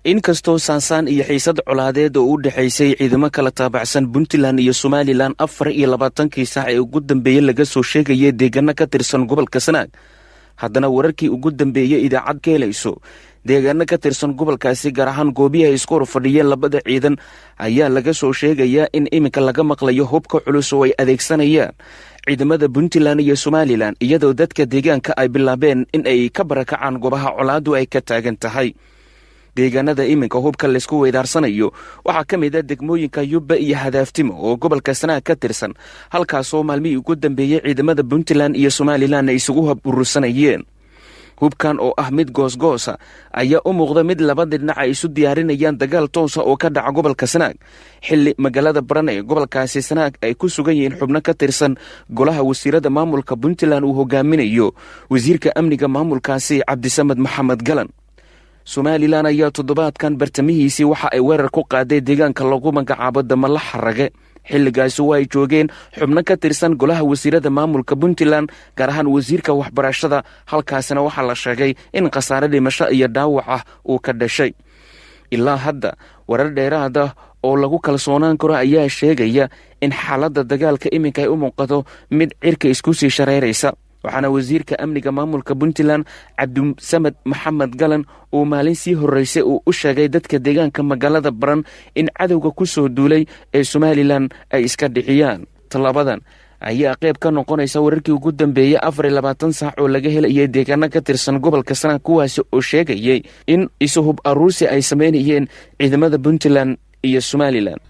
inkastoo saansaan iyo xiisad colaadeed oo u dhaxaysay ciidamo kala taabacsan Puntland iyo Somaliland 24 saac ee ugu dambeeyay laga soo sheegay deegaano ka tirsan gobolka Sanaag haddana wararkii ugu dambeeyay idaacad keelayso deegaano ka tirsan gobolkaasi gaar ahaan goobiyaha isku fadhiyeen labada ciidan ayaa laga soo sheegayaa in iminka laga maqlayo hubka culus oo ay adeegsanayaan ciidamada Puntland iyo Somaliland iyadoo dadka deegaanka ay bilaabeen in ay ka barakacaan goobaha colaadu ay ka taagan tahay deegaanada iminka hubka la isku weydaarsanayo waxaa ka mid ah degmooyinka Yubba iyo Hadaaftimo oo gobolka Sanaag ka tirsan halkaas oo maalmihii ugu dambeeyay ciidamada Puntland iyo Somaliland ay isugu urursanayeen hubkan oo ah mid goosgoosa ayaa u muuqda mid labada dhinac ay isu diyaarinayaan dagaal toos ah oo ka dhaca gobolka Sanaag xilli magaalada Baran ee gobolkaasi Sanaag ay ku sugan yihiin xubno ka tirsan golaha wasiirada maamulka Puntland uu hogaaminayo wasiirka amniga maamulkaasi Cabdisamad Maxamed Galan Somaliland ayaa toddobaadkan bartamihiisii waxa ay weerar ku qaaday deegaanka lagu magacaabo Damala Xarage xilligaas oo ay joogeen xubno ka tirsan golaha wasiirada maamulka Puntland gaar ahaan wasiirka waxbarashada halkaasna waxa la sheegay in khasaare dhimasho iyo dhaawac ah uu ka dhashay ilaa hadda warar dheeraad ah oo lagu kalsoonaan karo ayaa sheegaya in xaaladda dagaalka iminka ay u muuqato mid cirka isku sii shareeraysa waxaana wasiirka amniga maamulka Puntland Cabdisamad Maxamed Galan oo maalin sii horeysay uu u sheegay dadka deegaanka magaalada Baran in cadawga ku soo duulay ee Somaliland ay iska dhixiyaan talabadan ayaa qayb ka noqonaysa wararkii ugu dambeeyay 24 saac oo laga helay deegaano ka tirsan gobolka Sanaag kuwaas oo sheegayay in isuhub aruursi ay sameeyeen ciidamada Puntland iyo Somaliland